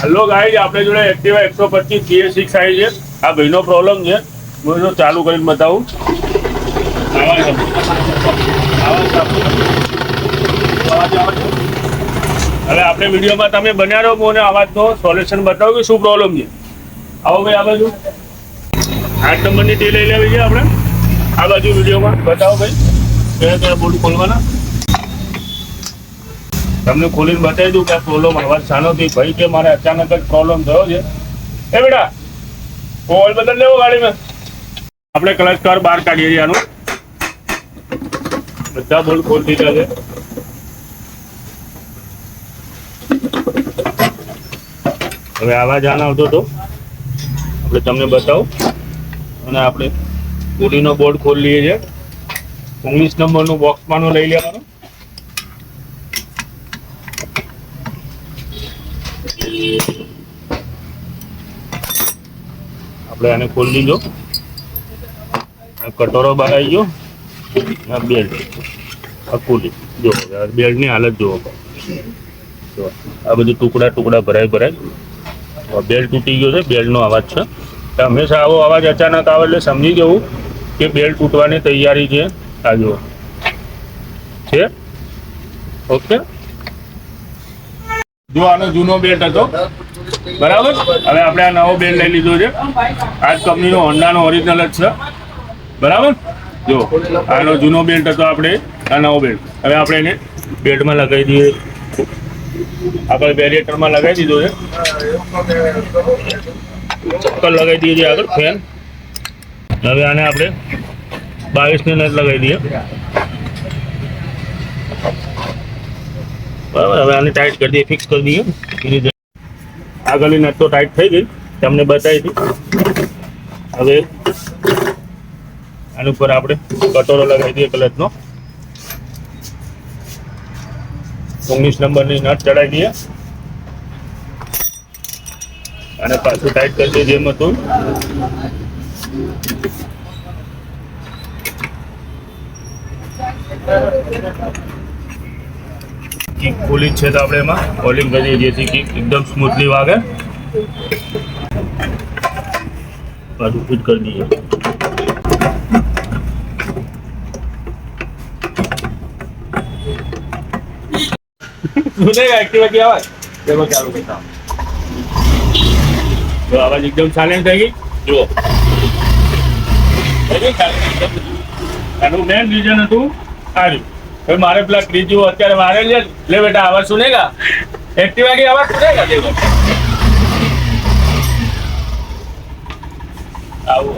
Hello guys, આપણે જોડે Activa 125 GS6 આવી છે. આ ભાઈનો પ્રોબ્લેમ છે. હું જો ચાલુ કરીને બતાવું. હવે આપણે વિડીયોમાં તમે બન્યા રહો, મને અવાજનો સોલ્યુશન બતાવો કે શું પ્રોબ્લેમ છે. આવો ભાઈ, આ બાજુ 8 નંબરની ટી લઈ લેવી છે આપણે. આ બાજુ વિડીયોમાં બતાવો ભાઈ, કયા કયા બોર્ડ ખોલવાના. તમને ખોલીને બતાવી દઉં કે આ પ્રોબ્લેમ અવાજ શાનોથી ભાઈ કે મારે અચાનક જ પ્રોબ્લેમ થયો છે. એ બેટા ઓઇલ બદલ લેવો ગાડીમાં. આપણે ક્લચ કર બહાર કાઢીએ છીએ. આનું બધા બોલ ખોલી દીધા છે. હવે આવાજ આના આવતો હતો આપણે તમને બતાવું. અને આપણે સ્કૂટીનો બોર્ડ ખોલી લઈએ છીએ. 19 નંબરનું બોક્સમાંનું લઈ લેવાનું. આપણે આને ખોલી દીધો. કટોરો બહાર આવી ગયો. આ બેલ્ટ ખોલી જો, બેલ્ટની હાલત જુઓ. આ બધું ટુકડા ટુકડા ભરાય. બેલ્ટ તૂટી ગયો છે. બેલ્ટનો અવાજ છે. હંમેશા આવો અવાજ અચાનક આવે એટલે સમજી જવું કે બેલ્ટ તૂટવાની તૈયારી છે. આ જુઓ છે. ઓકે, જો આનો જૂનો બેલ્ટ હતો બરાબર. હવે આપણે આ નવો બેલ્ટ લઈ લીધો છે. આ જ કંપનીનો હોન્ડાનો ઓરિજિનલ જ છે બરાબર. જો આનો જૂનો બેલ્ટ હતો, આપણે આ નવો બેલ્ટ. હવે આપણે એને બેલ્ટમાં લગાવી દઈએ. આપણે બેરિએટરમાં લગાવી દીધો છે. ચક્કર લગાવી દઈએ છીએ આગળ ફેન. હવે આને આપણે 22ની નટ લગાવી દઈએ બરાબર. હવે આને ટાઈટ કરી દઈએ, ફિક્સ કરી દઈએ. આગળની નટ તો ટાઈટ થઈ ગઈ, તમને બતાવી હતી. હવે આની ઉપર આપણે કટોરો લગાવી દઈએ ક્લચનો. 19 નંબરની નટ ચડાવી દઈએ અને પાછું ટાઈટ કરી દઈએ જેમ હતું. કિક ખોલી છે તો આપણે એમાં ઓલિંગ કરીએ જેથી કિક એકદમ સ્મૂથલી વાગે. પાછું ફિટ કરી દઈએ. એક્ટિવા की आवाज देखो चालू करता हूँ. तो आवाज एकदम साइलेंट रहेगी. જુઓ એનું મેન રીઝન હતું આ રહ્યું. भाई मारे पेला त्रीजू અત્યારે મારે ले बेटा आवाज सुनेगा. एक्टिवा की आवाज सुनेगा देखो. આવું